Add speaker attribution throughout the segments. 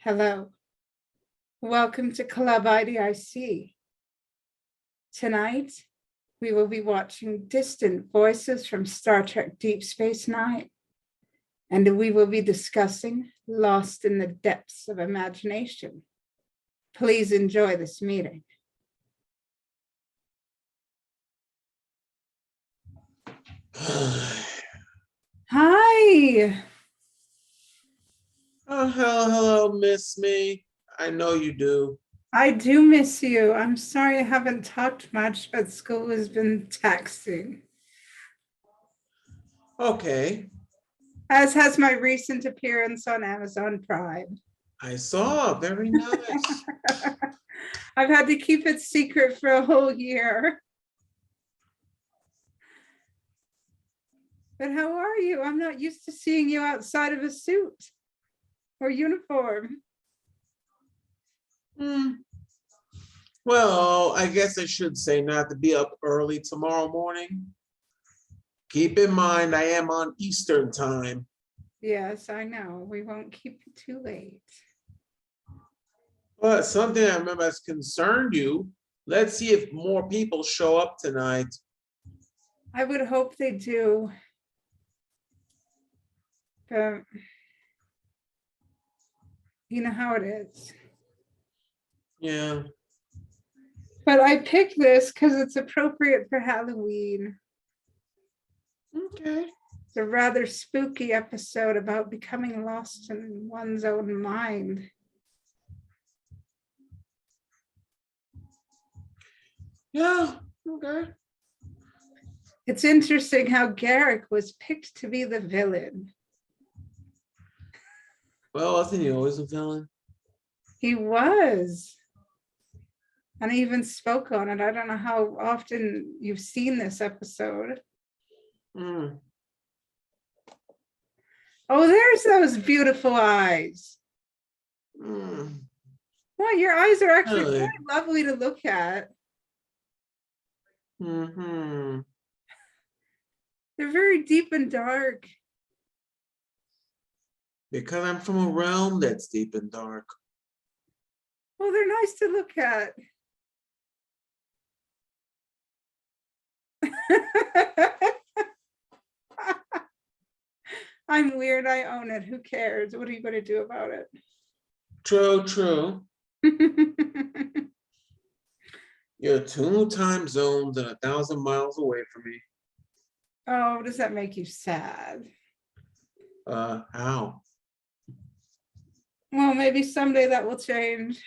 Speaker 1: Hello, welcome to Club IDIC. Tonight, we will be watching Distant Voices from Star Trek Deep Space Nine, and we will be discussing Lost in the Depths of Imagination. Please enjoy this meeting. Hi.
Speaker 2: Oh, hello, miss me. I know you do.
Speaker 1: I do miss you. I'm sorry I haven't talked much, but school has been taxing.
Speaker 2: Okay,
Speaker 1: As has my recent appearance on Amazon Prime.
Speaker 2: I saw. Very nice.
Speaker 1: I've had to keep it secret for a whole year. But how are you? I'm not used to seeing you outside of a suit or uniform.
Speaker 2: Well, I guess I should say not to be up early tomorrow morning. Keep in mind, I am on Eastern time.
Speaker 1: Yes, I know. We won't keep you too late.
Speaker 2: But something I remember has concerned you. Let's see if more people show up tonight.
Speaker 1: I would hope they do. But you know how it is.
Speaker 2: Yeah.
Speaker 1: But I picked this because it's appropriate for Halloween.
Speaker 2: Okay.
Speaker 1: It's a rather spooky episode about becoming lost in one's own mind.
Speaker 2: Yeah. Okay.
Speaker 1: It's interesting how Garrick was picked to be the villain.
Speaker 2: Well, wasn't he always a villain?
Speaker 1: He was. And I even spoke on it. I don't know how often you've seen this episode.
Speaker 2: Mm.
Speaker 1: Oh, there's those beautiful eyes.
Speaker 2: Mm.
Speaker 1: Well, your eyes are actually
Speaker 2: Really?
Speaker 1: quite lovely to look at.
Speaker 2: Mm-hmm.
Speaker 1: They're very deep and dark.
Speaker 2: Because I'm from a realm that's deep and dark.
Speaker 1: Well, they're nice to look at. I'm weird. I own it. Who cares? What are you going to do about it?
Speaker 2: True. You're 2 time zones and 1,000 miles away from me.
Speaker 1: Oh, does that make you sad?
Speaker 2: How?
Speaker 1: Well, maybe someday that will change.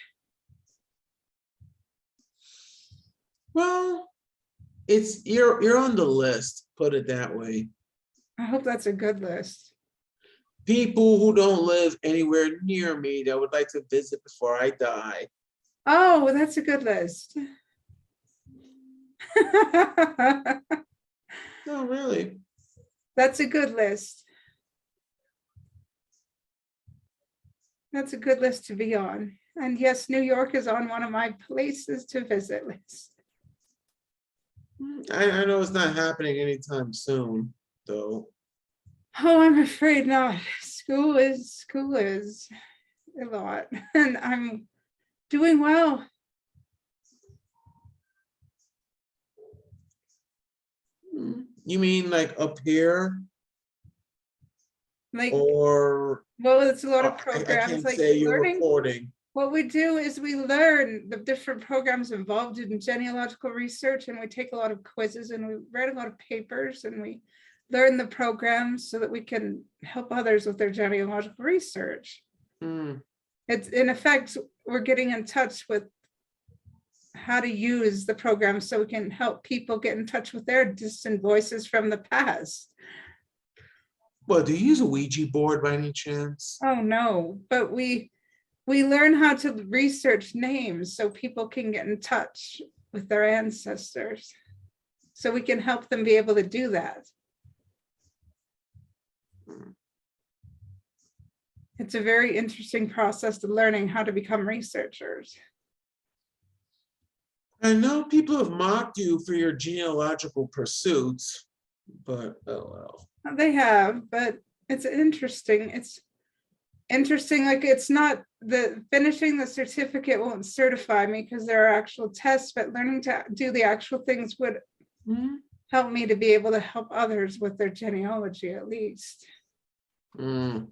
Speaker 2: Well, you're on the list, put it that way.
Speaker 1: I hope that's a good list.
Speaker 2: People who don't live anywhere near me that would like to visit before I die.
Speaker 1: Oh, well, that's a good list.
Speaker 2: No, really.
Speaker 1: That's a good list. That's a good list to be on. And yes, New York is on one of my places to visit list.
Speaker 2: I know it's not happening anytime soon, though.
Speaker 1: Oh, I'm afraid not. School is a lot, and I'm doing well.
Speaker 2: You mean like up here?
Speaker 1: Like,
Speaker 2: Or
Speaker 1: well, it's a lot of
Speaker 2: I
Speaker 1: programs
Speaker 2: can't
Speaker 1: like
Speaker 2: say you're
Speaker 1: learning.
Speaker 2: reporting.
Speaker 1: What we do is we learn the different programs involved in genealogical research, and we take a lot of quizzes and we write a lot of papers and we learn the programs so that we can help others with their genealogical research. It's in effect, we're getting in touch with how to use the program so we can help people get in touch with their distant voices from the past.
Speaker 2: Well, do you use a Ouija board by any chance?
Speaker 1: Oh no, but we learn how to research names so people can get in touch with their ancestors. So we can help them be able to do that. It's a very interesting process to learning how to become researchers.
Speaker 2: I know people have mocked you for your genealogical pursuits, but oh well.
Speaker 1: They have, but it's interesting. interesting. Like, it's not the finishing the certificate won't certify me because there are actual tests, but learning to do the actual things would help me to be able to help others with their genealogy at least.
Speaker 2: Mm.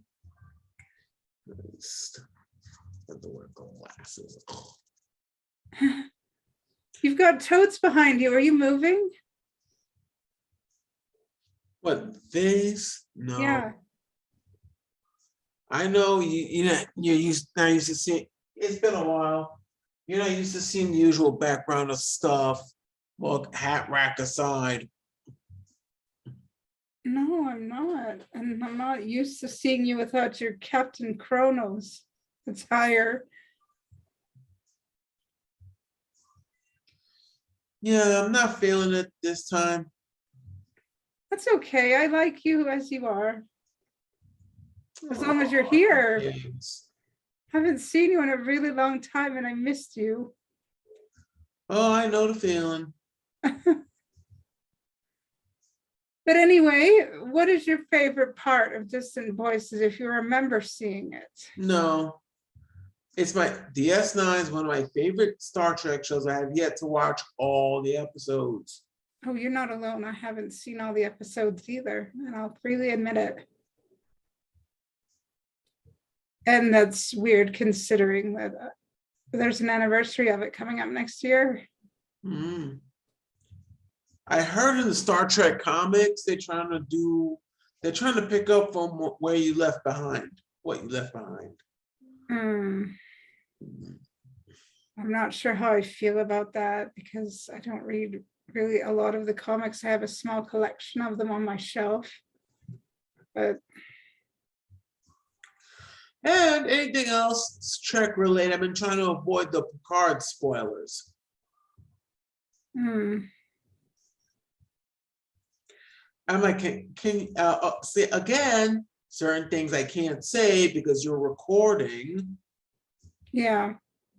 Speaker 2: Got the word glasses.
Speaker 1: You've got totes behind you. Are you moving?
Speaker 2: What, this? No.
Speaker 1: Yeah.
Speaker 2: I know you're used to see, it's been a while. You're not used to seeing the usual background of stuff. Well, hat rack aside.
Speaker 1: No, I'm not. And I'm not used to seeing you without your Captain Chronos attire.
Speaker 2: Yeah, I'm not feeling it this time.
Speaker 1: That's okay. I like you as you are. As long as you're here.
Speaker 2: Yes.
Speaker 1: Haven't seen you in a really long time and I missed you.
Speaker 2: Oh, I know the feeling.
Speaker 1: But anyway, what is your favorite part of Distant Voices if you remember seeing it?
Speaker 2: No. It's my DS9 is one of my favorite Star Trek shows. I have yet to watch all the episodes.
Speaker 1: Oh, you're not alone. I haven't seen all the episodes either, and I'll freely admit it. And that's weird considering that there's an anniversary of it coming up next year.
Speaker 2: Mm. I heard in the Star Trek comics, they're trying to pick up from where you left behind, what you left behind.
Speaker 1: I'm not sure how I feel about that because I don't read really a lot of the comics. I have a small collection of them on my shelf, but
Speaker 2: And anything else Trek related, I've been trying to avoid the Picard spoilers. I'm like, can say again, certain things I can't say because you're recording.
Speaker 1: yeah.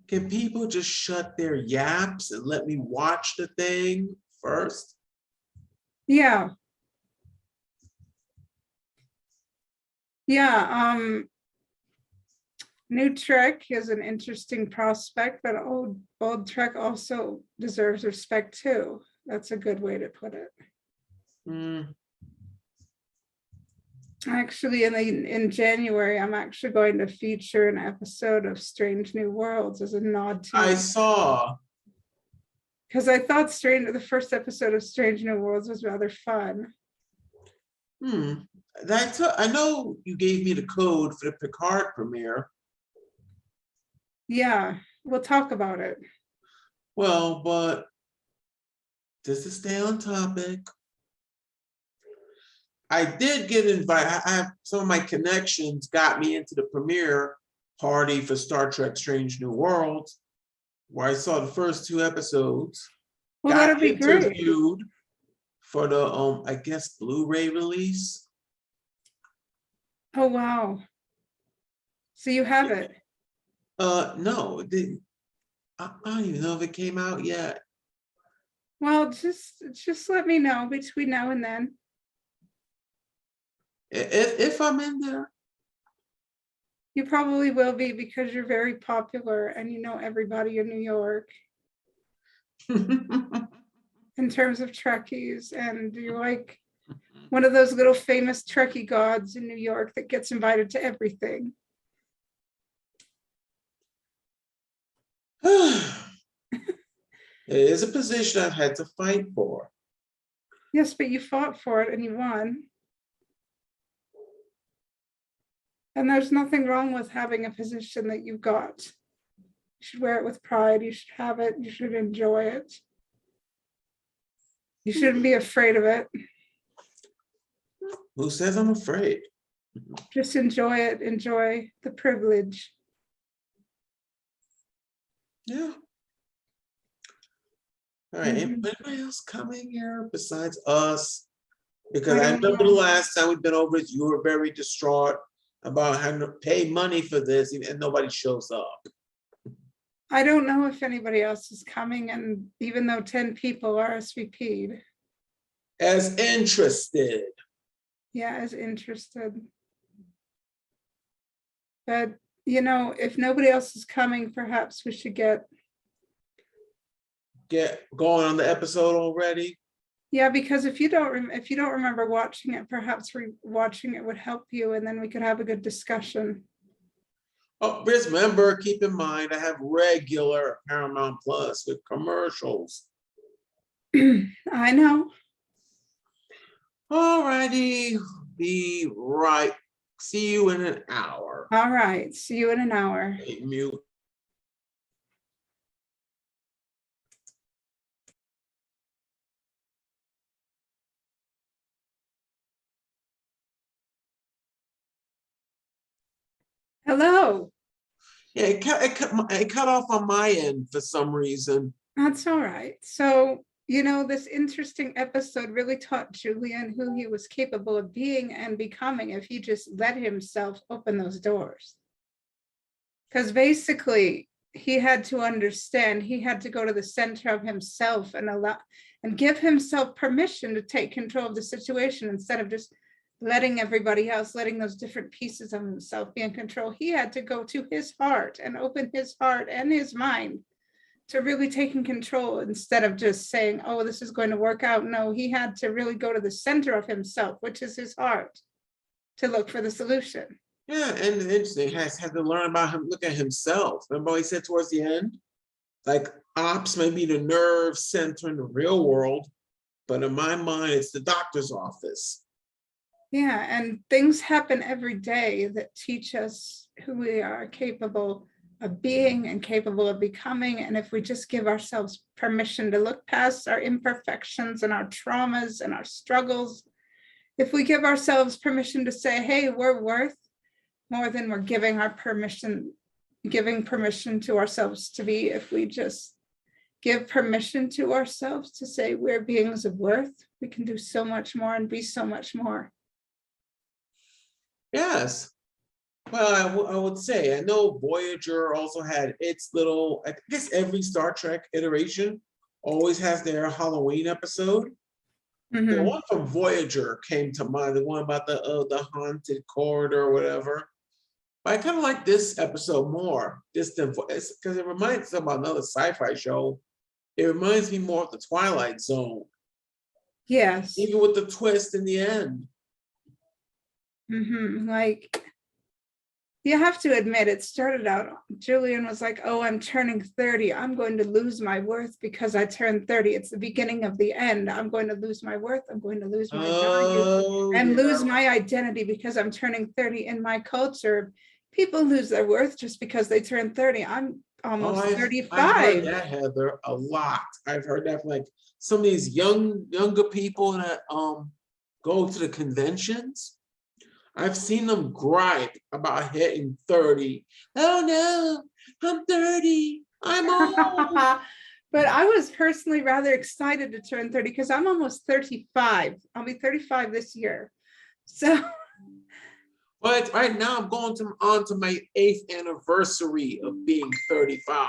Speaker 2: Can people just shut their yaps and let me watch the thing first?
Speaker 1: Yeah. Yeah. New Trek is an interesting prospect, but old Trek also deserves respect too. That's a good way to put it. Actually, in January, I'm actually going to feature an episode of Strange New Worlds as a nod to.
Speaker 2: I saw.
Speaker 1: Because I thought the first episode of Strange New Worlds was rather fun.
Speaker 2: I know you gave me the code for the Picard premiere.
Speaker 1: Yeah, we'll talk about it.
Speaker 2: Well, but just to stay on topic, I did get invited. I have some of my connections got me into the premiere party for Star Trek Strange New Worlds, where I saw the first 2 episodes.
Speaker 1: Well, that'll be great.
Speaker 2: Interviewed for the I guess Blu-ray release.
Speaker 1: Oh wow. So you have it?
Speaker 2: No, it didn't. I don't even know if it came out yet.
Speaker 1: Well, just let me know between now and then.
Speaker 2: If I'm in there.
Speaker 1: You probably will be because you're very popular and you know everybody in New York in terms of Trekkies, and you're like one of those little famous Trekkie gods in New York that gets invited to everything.
Speaker 2: It is a position I've had to fight for.
Speaker 1: Yes, but you fought for it and you won. And there's nothing wrong with having a position that you've got. You should wear it with pride. You should have it. You should enjoy it. You shouldn't be afraid of it.
Speaker 2: Who says I'm afraid?
Speaker 1: Just enjoy it. Enjoy the privilege.
Speaker 2: Yeah. All right. Anybody else coming here besides us? Because I remember the last time we've been over it, you were very distraught about having to pay money for this and nobody shows up.
Speaker 1: I don't know if anybody else is coming, and even though 10 people RSVP'd.
Speaker 2: As interested.
Speaker 1: Yeah, as interested. But, you know, if nobody else is coming, perhaps we should get,
Speaker 2: going on the episode already?
Speaker 1: yeah, because if you don't remember watching it, perhaps watching it would help you, and then we could have a good discussion.
Speaker 2: Oh, just remember, keep in mind, I have regular Paramount Plus with commercials.
Speaker 1: I know.
Speaker 2: Alrighty, be right. See you in an hour.
Speaker 1: All right. See you in an hour.
Speaker 2: Mute.
Speaker 1: Hello.
Speaker 2: Yeah, it cut off on my end for some reason.
Speaker 1: That's all right. So, you know, this interesting episode really taught Julian who he was capable of being and becoming if he just let himself open those doors. Because basically, he had to understand, he had to go to the center of himself and allow and give himself permission to take control of the situation instead of just letting everybody else, letting those different pieces of himself be in control. He had to go to his heart and open his heart and his mind to really taking control instead of just saying, oh, this is going to work out. No, he had to really go to the center of himself, which is his heart, to look for the solution.
Speaker 2: Yeah, and interesting, he has had to learn about him, look at himself. Remember what he said towards the end? Like, ops may be the nerve center in the real world, but in my mind, it's the doctor's office.
Speaker 1: Yeah, and things happen every day that teach us who we are capable of being and capable of becoming. And if we just give ourselves permission to look past our imperfections and our traumas and our struggles, if we give ourselves permission to say, hey, we're worth more than we're giving permission to ourselves to be, if we just give permission to ourselves to say we're beings of worth, we can do so much more and be so much more.
Speaker 2: Yes. Well, I would say, I know Voyager also had its little, I guess every Star Trek iteration always has their Halloween episode.
Speaker 1: Mm-hmm.
Speaker 2: The one from Voyager came to mind, the one about the haunted corridor or whatever. But I kind of like this episode more, because it reminds me about another sci-fi show. It reminds me more of the Twilight Zone.
Speaker 1: Yes.
Speaker 2: Even with the twist in the end.
Speaker 1: Mm-hmm. Like, you have to admit, it started out, Julian was like, oh, I'm turning 30. I'm going to lose my worth because I turned 30. It's the beginning of the end. I'm going to lose my worth. I'm going to lose my value and lose my identity because I'm turning 30. In my culture, people lose their worth just because they turn 30. I'm almost 35.
Speaker 2: I've heard that, Heather, a lot. I've heard that from like some of these younger people that go to the conventions. I've seen them gripe about hitting 30. Oh no, I'm 30. I'm old.
Speaker 1: But I was personally rather excited to turn 30 because I'm almost 35. I'll be 35 this year. So
Speaker 2: but right now I'm going on to my 8th anniversary of being 35.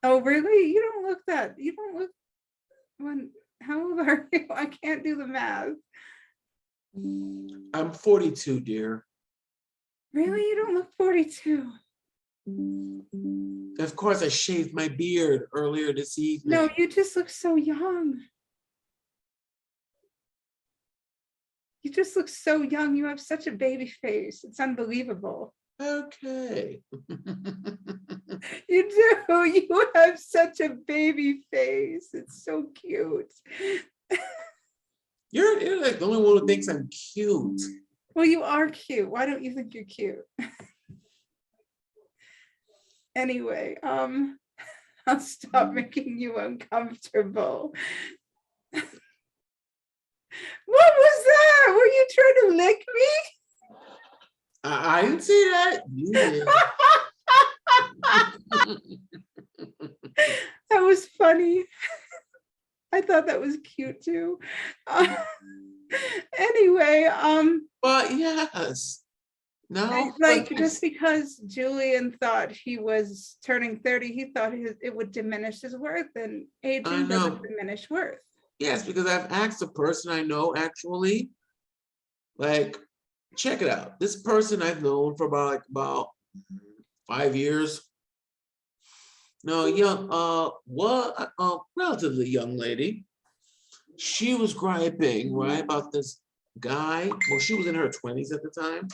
Speaker 1: Oh really? You don't look how old are you? I can't do the math.
Speaker 2: I'm 42, dear.
Speaker 1: Really? You don't look 42.
Speaker 2: Of course, I shaved my beard earlier this evening.
Speaker 1: No, you just look so young. You just look so young. You have such a baby face. It's unbelievable.
Speaker 2: Okay.
Speaker 1: You do. You have such a baby face. It's so cute.
Speaker 2: You're like the only one who thinks I'm cute.
Speaker 1: Well, you are cute. Why don't you think you're cute? Anyway, I'll stop making you uncomfortable. What was that? Were you trying to lick me?
Speaker 2: I didn't see that. You did.
Speaker 1: That was funny. I thought that was cute too. Anyway,
Speaker 2: But yes. No,
Speaker 1: like just because Julian thought he was turning 30, he thought it would diminish his worth, and aging doesn't diminish worth.
Speaker 2: Yes, because I've asked a person I know actually, like, check it out. This person I've known for about 5 years. No, young, relatively young lady. She was griping, right, about this guy. Well, she was in her 20s at the time.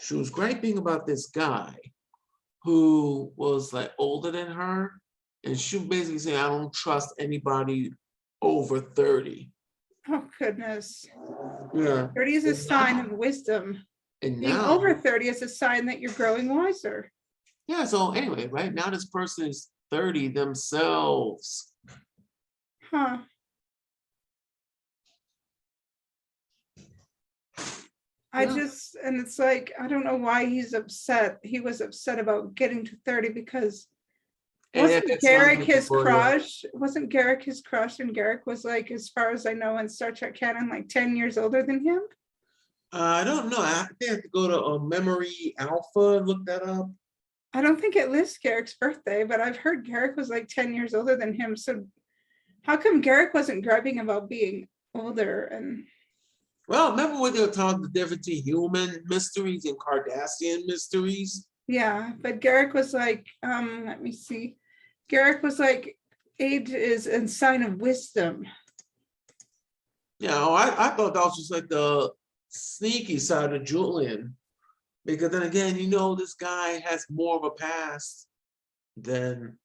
Speaker 2: She was griping about this guy who was like older than her. And she basically saying, I don't trust anybody over 30.
Speaker 1: Oh, goodness.
Speaker 2: Yeah.
Speaker 1: 30 is a sign of wisdom.
Speaker 2: And
Speaker 1: Being
Speaker 2: now,
Speaker 1: over 30 is a sign that you're growing wiser.
Speaker 2: yeah, so anyway, right now this person is 30 themselves.
Speaker 1: Huh. And it's like, I don't know why he's upset. He was upset about getting to 30 because wasn't Garrick his crush? Wasn't Garrick his crush? And Garrick was like, as far as I know, in Star Trek canon, like 10 years older than him.
Speaker 2: I don't know. I think I have to go to Memory Alpha and look that up.
Speaker 1: I don't think it lists Garrick's birthday, but I've heard Garrick was like 10 years older than him. So how come Garrick wasn't griping about being older? And
Speaker 2: well, remember when they were talking the difference between human mysteries and Cardassian mysteries?
Speaker 1: yeah, but Garrick was like, let me see. Garrick was like, age is a sign of wisdom.
Speaker 2: Yeah, I thought that was just like the sneaky side of Julian. Because then again, you know, this guy has more of a past than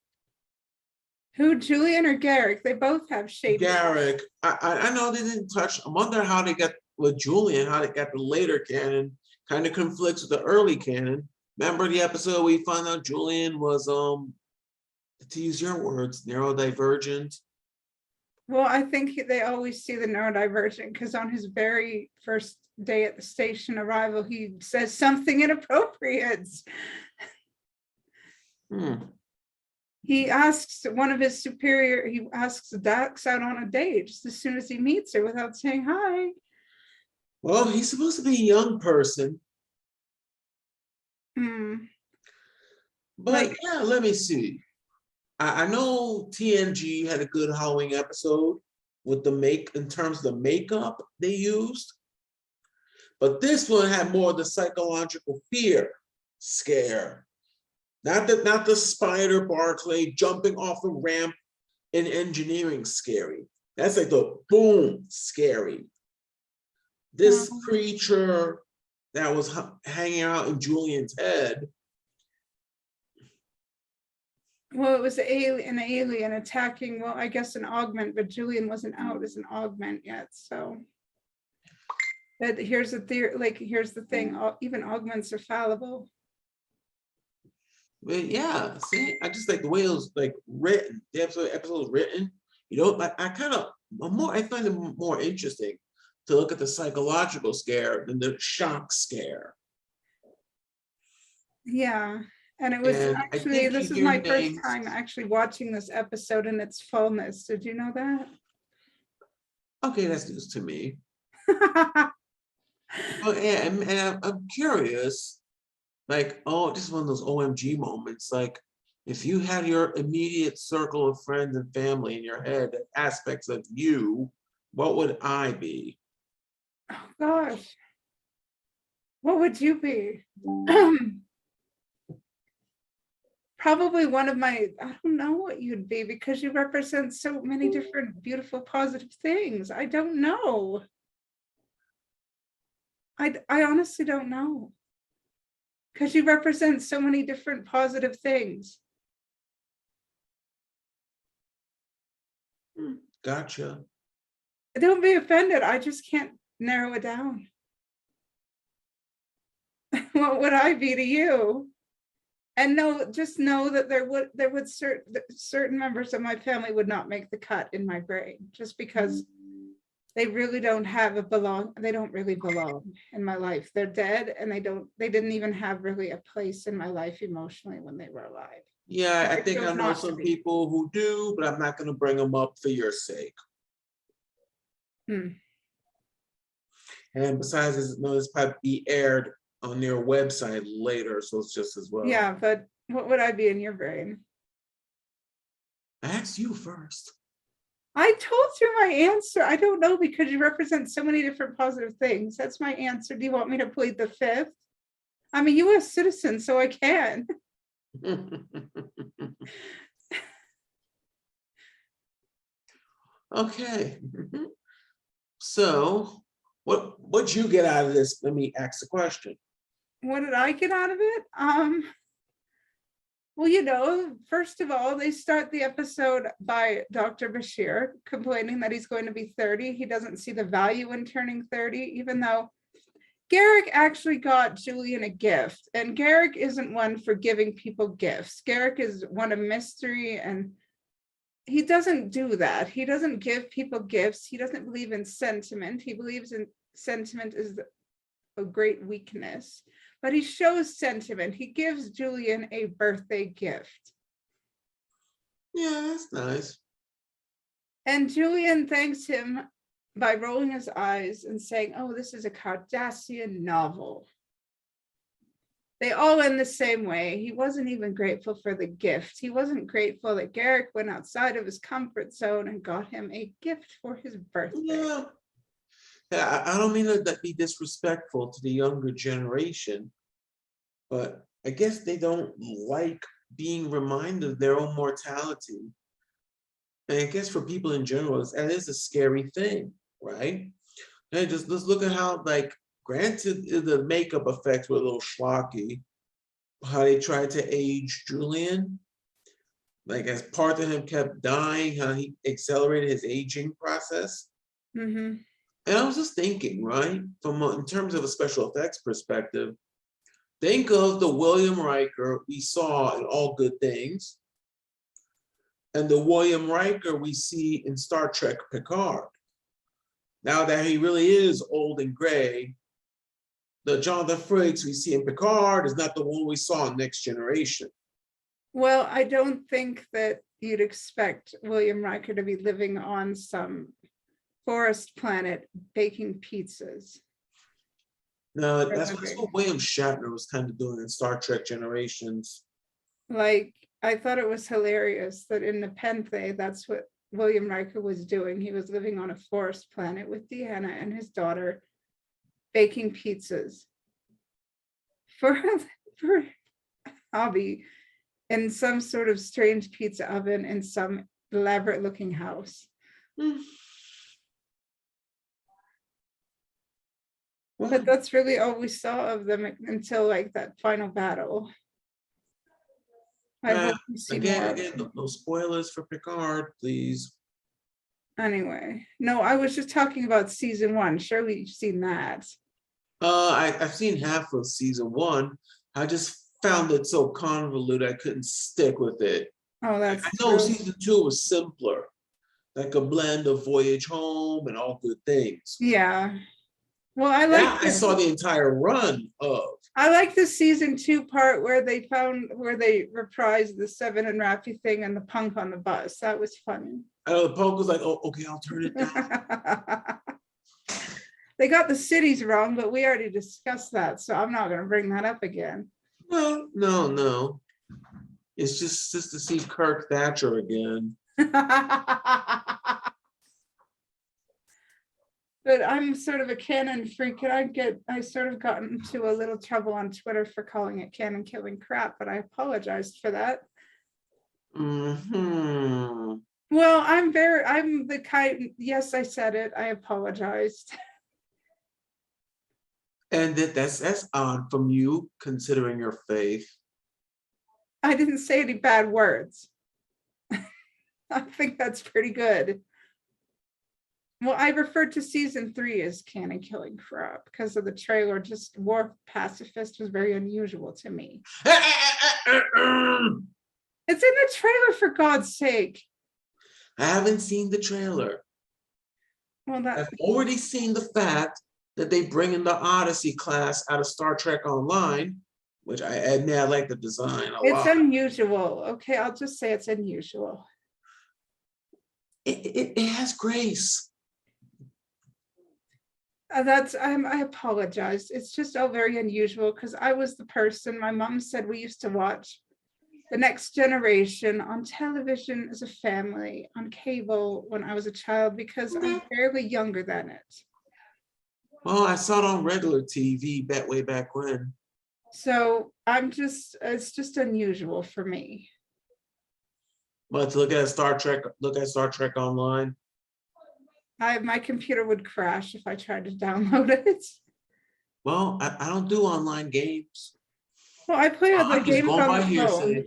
Speaker 1: Who, Julian or Garrick? They both have shady.
Speaker 2: Garrick. I know they didn't touch. I wonder how they got with Julian, how they got the later canon, kind of conflicts with the early canon. Remember the episode we found out Julian was, to use your words, neurodivergent?
Speaker 1: Well, I think they always see the neurodivergent because on his very first day at the station arrival, he says something inappropriate. He asks one of his superior, he asks Dax out on a date just as soon as he meets her without saying hi.
Speaker 2: Well, he's supposed to be a young person. But yeah, let me see. I know TNG had a good Halloween episode with the in terms of the makeup they used. But this one had more of the psychological fear scare. Not the Spider Barclay jumping off a ramp in engineering scary. That's like the boom scary. This creature that was hanging out in Julian's head.
Speaker 1: Well, it was an alien attacking, well, I guess an augment, but Julian wasn't out as an augment yet, so. But here's the theory, like, here's the thing, even augments are fallible.
Speaker 2: But yeah, see, I just like the way it was like written, the episode was written, you know, like I find it more interesting to look at the psychological scare than the shock scare.
Speaker 1: Yeah. And it was actually, this is my first time actually watching this episode in its fullness. Did you know that?
Speaker 2: Okay, that's news to me. Well, yeah, and I'm curious, like, oh, this is one of those OMG moments. Like, if you had your immediate circle of friends and family in your head, aspects of you, what would I be?
Speaker 1: Oh gosh. What would you be? Probably one of my, I don't know what you'd be because you represent so many different beautiful, positive things. I don't know. I honestly don't know. Because you represent so many different positive things.
Speaker 2: Gotcha.
Speaker 1: Don't be offended. I just can't narrow it down. What would I be to you? And just know that there would certain members of my family would not make the cut in my brain just because they really don't have they don't really belong in my life. They're dead and they didn't even have really a place in my life emotionally when they were alive.
Speaker 2: Yeah, I think I know some people who do, but I'm not going to bring them up for your sake. And besides, this probably be aired on their website later, so it's just as well.
Speaker 1: Yeah, but what would I be in your brain?
Speaker 2: I asked you first.
Speaker 1: I told you my answer. I don't know because you represent so many different positive things. That's my answer. Do you want me to plead the fifth? I'm a US citizen, so I can.
Speaker 2: Okay. So what'd you get out of this? Let me ask the question.
Speaker 1: What did I get out of it? Well, first of all, they start the episode by Dr. Bashir complaining that he's going to be 30. He doesn't see the value in turning 30, even though Garrick actually got Julian a gift. And Garrick isn't one for giving people gifts. Garrick is one of mystery, and he doesn't do that. He doesn't give people gifts. He doesn't believe in sentiment. He believes in sentiment is a great weakness. But he shows sentiment. He gives Julian a birthday gift.
Speaker 2: Yeah, that's nice.
Speaker 1: And Julian thanks him by rolling his eyes and saying, oh, this is a Cardassian novel. They all end the same way. He wasn't even grateful for the gift. He wasn't grateful that Garrick went outside of his comfort zone and got him a gift for his birthday.
Speaker 2: Yeah. Yeah, I don't mean to be disrespectful to the younger generation, but I guess they don't like being reminded of their own mortality. And I guess for people in general, that is a scary thing, right? And let's look at how, like, granted, the makeup effects were a little schlocky, how they tried to age Julian, like as part of him kept dying, how he accelerated his aging process.
Speaker 1: Mm-hmm.
Speaker 2: And I was just thinking, right, in terms of a special effects perspective, think of the William Riker we saw in All Good Things, and the William Riker we see in Star Trek Picard. Now that he really is old and gray, the Jonathan Frakes we see in Picard is not the one we saw in Next Generation.
Speaker 1: Well, I don't think that you'd expect William Riker to be living on some forest planet baking pizzas.
Speaker 2: No, that's what William Shatner was kind of doing in Star Trek Generations.
Speaker 1: Like, I thought it was hilarious that in Nepenthe, that's what William Riker was doing. He was living on a forest planet with Deanna and his daughter, baking pizzas for hobby in some sort of strange pizza oven in some elaborate looking house. But that's really all we saw of them until like that final battle. I hope we see more.
Speaker 2: Again, no spoilers for Picard, please.
Speaker 1: Anyway, no, I was just talking about season 1. Surely you've seen that.
Speaker 2: I've seen half of season 1. I just found it so convoluted I couldn't stick with it.
Speaker 1: Oh, that's
Speaker 2: I know
Speaker 1: true.
Speaker 2: season 2 was simpler, like a blend of Voyage Home and All Good Things.
Speaker 1: Yeah. Well,
Speaker 2: I saw the entire run of.
Speaker 1: I like the season 2 part where they reprised the Seven and Raffi thing and the punk on the bus. That was funny.
Speaker 2: I know the punk was like, oh, okay, I'll turn it down.
Speaker 1: They got the cities wrong, but we already discussed that, so I'm not going to bring that up again.
Speaker 2: No. It's just to see Kirk Thatcher again.
Speaker 1: But I'm sort of a canon freak, and I sort of got into a little trouble on Twitter for calling it canon killing crap, but I apologized for that.
Speaker 2: Mm-hmm.
Speaker 1: Well, I'm the kind, yes, I said it, I apologized.
Speaker 2: And that's odd from you, considering your faith.
Speaker 1: I didn't say any bad words. I think that's pretty good. Well, I referred to season 3 as canon killing crap because of the trailer. Just War Pacifist was very unusual to me. It's in the trailer, for God's sake.
Speaker 2: I haven't seen the trailer.
Speaker 1: Well,
Speaker 2: I've already seen the fact that they bring in the Odyssey class out of Star Trek Online, which I admit I like the design a lot.
Speaker 1: It's unusual. Okay, I'll just say it's unusual.
Speaker 2: It has grace.
Speaker 1: I apologize. It's just all very unusual because I was the person, my mom said we used to watch The Next Generation on television as a family, on cable when I was a child, because I'm barely younger than it.
Speaker 2: Well, I saw it on regular TV way back when.
Speaker 1: So it's just unusual for me.
Speaker 2: But to look at Star Trek online.
Speaker 1: My computer would crash if I tried to download it.
Speaker 2: Well, I don't do online games.
Speaker 1: Well, I play the
Speaker 2: I'm just
Speaker 1: games
Speaker 2: going
Speaker 1: on
Speaker 2: by
Speaker 1: the
Speaker 2: hearsay.
Speaker 1: phone.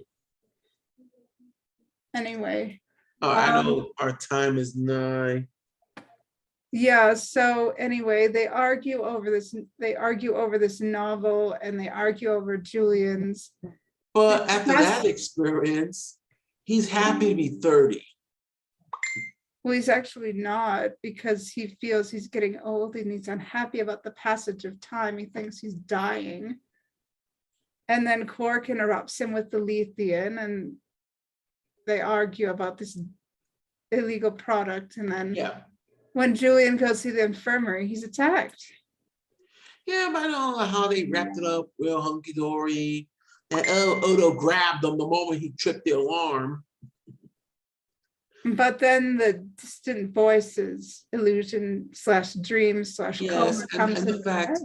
Speaker 1: Anyway.
Speaker 2: I know our time is nigh.
Speaker 1: Yeah, so anyway, they argue over this novel, and they argue over Julian's.
Speaker 2: But after that experience, he's happy to be 30.
Speaker 1: Well, he's actually not, because he feels he's getting old and he's unhappy about the passage of time. He thinks he's dying. And then Quark interrupts him with the Leithian, and they argue about this illegal product. And then when Julian goes to the infirmary, he's attacked.
Speaker 2: Yeah, but I don't know how they wrapped it up real hunky-dory. And Odo grabbed him the moment he tripped the alarm.
Speaker 1: But then the distant voices, illusion / dream / coma comes
Speaker 2: and the fact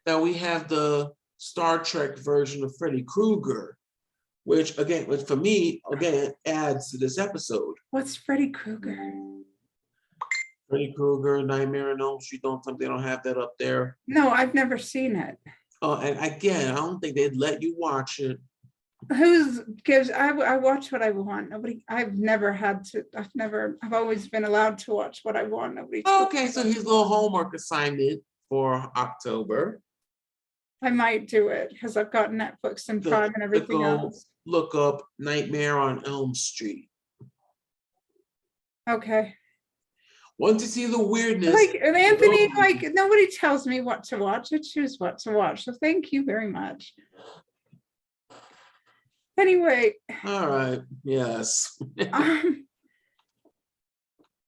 Speaker 2: that we have the Star Trek version of Freddy Krueger, which for me, adds to this episode.
Speaker 1: What's Freddy Krueger?
Speaker 2: Freddy Krueger, Nightmare on Elm Street, they don't have that up there.
Speaker 1: No, I've never seen it.
Speaker 2: And again, I don't think they'd let you watch it.
Speaker 1: I watch what I want. I've always been allowed to watch what I want.
Speaker 2: Okay, so here's a little homework assignment for October.
Speaker 1: I might do it because I've got Netflix and Prime and everything else.
Speaker 2: Look up Nightmare on Elm Street.
Speaker 1: Okay.
Speaker 2: Want to see the weirdness.
Speaker 1: And Anthony, nobody tells me what to watch. I choose what to watch. So thank you very much. Anyway. All
Speaker 2: right. Yes.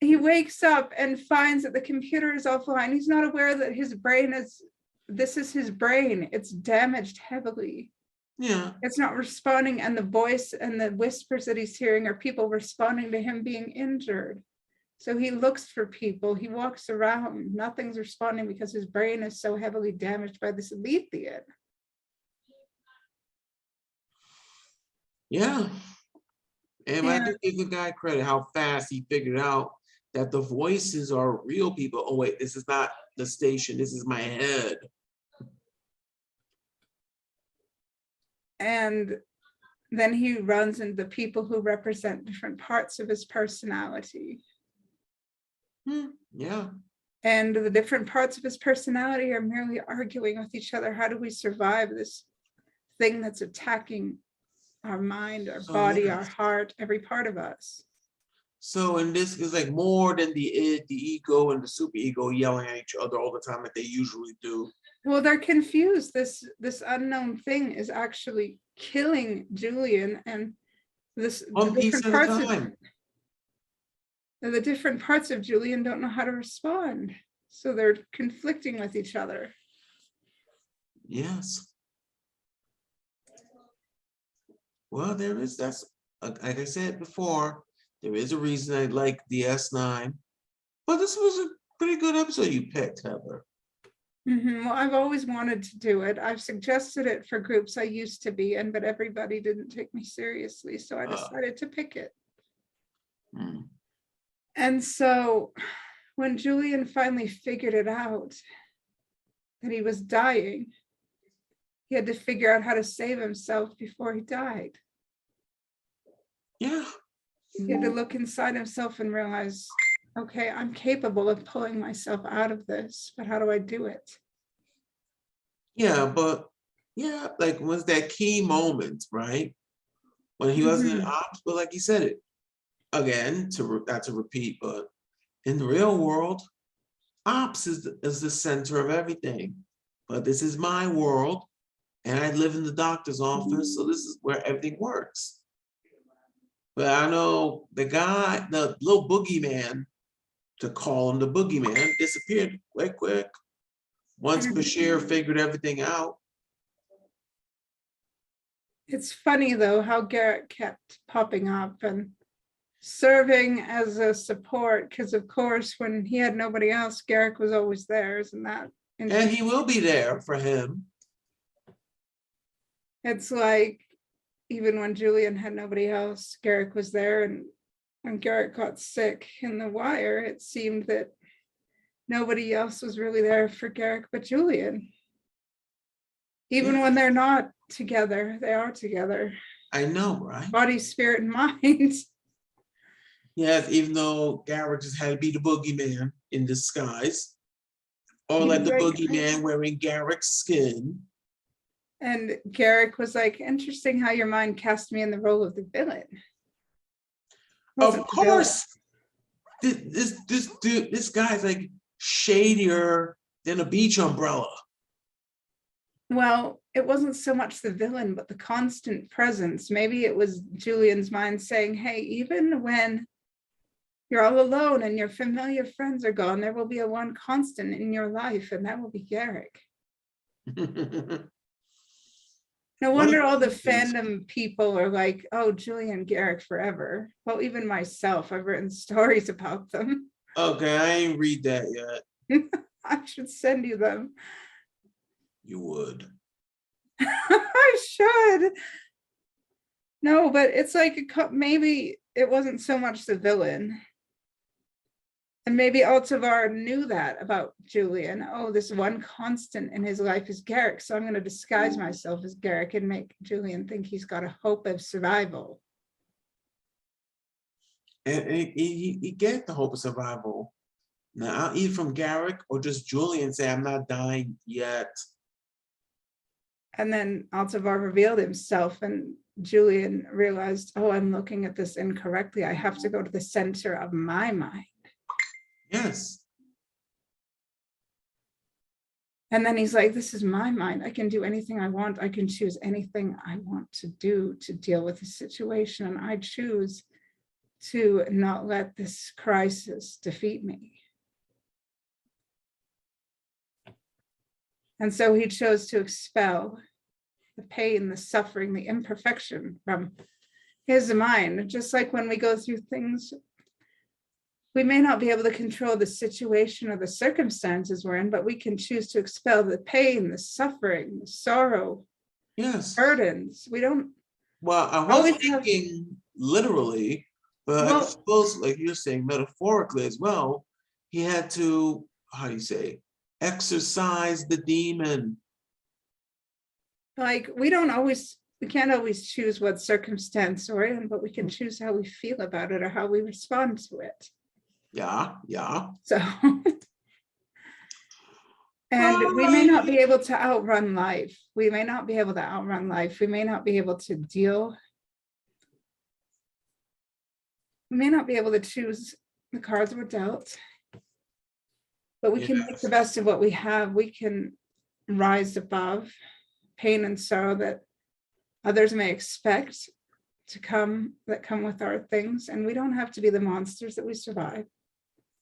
Speaker 1: He wakes up and finds that the computer is offline. He's not aware that this is his brain. It's damaged heavily.
Speaker 2: Yeah.
Speaker 1: It's not responding. And the voice and the whispers that he's hearing are people responding to him being injured. So he looks for people. He walks around. Nothing's responding because his brain is so heavily damaged by this Leithian.
Speaker 2: Yeah. And I do give the guy credit how fast he figured out that the voices are real people. Oh, wait, this is not the station. This is my head.
Speaker 1: And then he runs into people who represent different parts of his personality.
Speaker 2: Yeah.
Speaker 1: And the different parts of his personality are merely arguing with each other. How do we survive this thing that's attacking our mind, our body, our heart, every part of us?
Speaker 2: So in this is like more than the id, the ego, and the superego yelling at each other all the time like they usually do.
Speaker 1: Well, they're confused. This unknown thing is actually killing Julian, and
Speaker 2: one piece at a time.
Speaker 1: The different parts of Julian don't know how to respond. So they're conflicting with each other.
Speaker 2: Yes. Well, that's like I said before, there is a reason I like DS9. But this was a pretty good episode you picked, Heather.
Speaker 1: Well, I've always wanted to do it. I've suggested it for groups I used to be in, but everybody didn't take me seriously. So I decided to pick it. And so when Julian finally figured it out, that he was dying, he had to figure out how to save himself before he died.
Speaker 2: Yeah.
Speaker 1: He had to look inside himself and realize, okay, I'm capable of pulling myself out of this, but how do I do it?
Speaker 2: Yeah, but like was that key moment, right? When he wasn't an ops, but like he said it again, not to repeat, but in the real world, ops is the center of everything. But this is my world, and I live in the doctor's office, so this is where everything works. But I know the guy, the little boogeyman, to call him the boogeyman, disappeared quick. Once Bashir figured everything out.
Speaker 1: It's funny though, how Garrett kept popping up and serving as a support, because of course, when he had nobody else, Garrick was always there, isn't that
Speaker 2: And
Speaker 1: interesting?
Speaker 2: he will be there for him.
Speaker 1: It's like, even when Julian had nobody else, Garrick was there, and when Garrick got sick in The Wire, it seemed that nobody else was really there for Garrick but Julian. Even when they're not together, they are together.
Speaker 2: I know, right?
Speaker 1: Body, spirit, and mind.
Speaker 2: Yes, even though Garrett just had to be the boogeyman in disguise. Or like the boogeyman wearing Garrick's skin.
Speaker 1: And Garrick was like, interesting how your mind cast me in the role of the villain.
Speaker 2: Of course, this guy's like shadier than a beach umbrella.
Speaker 1: Well, it wasn't so much the villain, but the constant presence. Maybe it was Julian's mind saying, hey, even when you're all alone and your familiar friends are gone, there will be a one constant in your life, and that will be Garrick. No wonder all the fandom people are like, oh, Julian Garrick forever. Well, even myself, I've written stories about them.
Speaker 2: Okay, I ain't read that yet.
Speaker 1: I should send you them.
Speaker 2: You would.
Speaker 1: I should. No, but it's like maybe it wasn't so much the villain. And maybe Altovar knew that about Julian. Oh, this one constant in his life is Garrick. So I'm going to disguise myself as Garrick and make Julian think he's got a hope of survival.
Speaker 2: And he gets the hope of survival. Now, I'll either from Garrick or just Julian say, I'm not dying yet.
Speaker 1: And then Altovar revealed himself, and Julian realized, oh, I'm looking at this incorrectly. I have to go to the center of my mind.
Speaker 2: Yes.
Speaker 1: And then he's like, this is my mind. I can do anything I want. I can choose anything I want to do to deal with the situation. And I choose to not let this crisis defeat me. And so he chose to expel the pain, the suffering, the imperfection from his mind. Just like when we go through things, we may not be able to control the situation or the circumstances we're in, but we can choose to expel the pain, the suffering, the sorrow,
Speaker 2: Yes.
Speaker 1: burdens. We don't.
Speaker 2: Well, I was thinking literally, but I suppose, like you're saying, metaphorically as well, he had to, how do you say, exorcise the demon.
Speaker 1: Like, we can't always choose what circumstance we're in, but we can choose how we feel about it or how we respond to it.
Speaker 2: Yeah.
Speaker 1: So, and we may not be able to outrun life. We may not be able to deal. We may not be able to choose the cards we're dealt, but we can make the best of what we have. We can rise above pain and sorrow that others may expect to come with our things, and we don't have to be the monsters that we survive.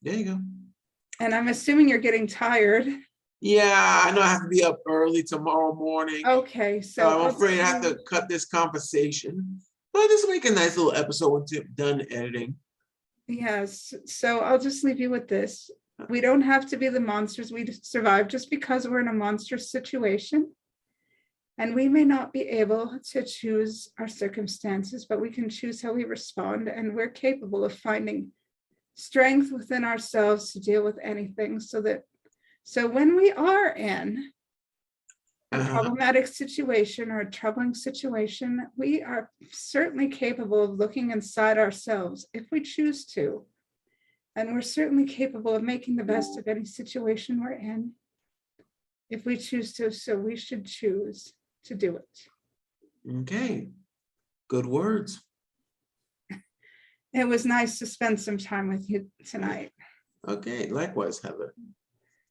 Speaker 2: There you go.
Speaker 1: And I'm assuming you're getting tired.
Speaker 2: Yeah, I know I have to be up early tomorrow morning.
Speaker 1: Okay, so
Speaker 2: I'm afraid I have to cut this conversation. But this will make a nice little episode once you're done editing.
Speaker 1: Yes, so I'll just leave you with this. We don't have to be the monsters we survive just because we're in a monstrous situation. And we may not be able to choose our circumstances, but we can choose how we respond. And we're capable of finding strength within ourselves to deal with anything, so when we are in a problematic situation or a troubling situation, we are certainly capable of looking inside ourselves if we choose to. And we're certainly capable of making the best of any situation we're in if we choose to. So we should choose to do it.
Speaker 2: Okay, good words.
Speaker 1: It was nice to spend some time with you tonight.
Speaker 2: Okay, likewise, Heather.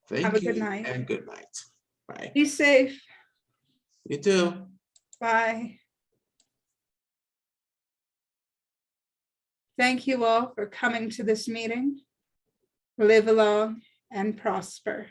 Speaker 2: Thank you.
Speaker 1: Have a good night.
Speaker 2: And good night. Bye.
Speaker 1: Be safe.
Speaker 2: You too.
Speaker 1: Bye. Thank you all for coming to this meeting. Live long and prosper.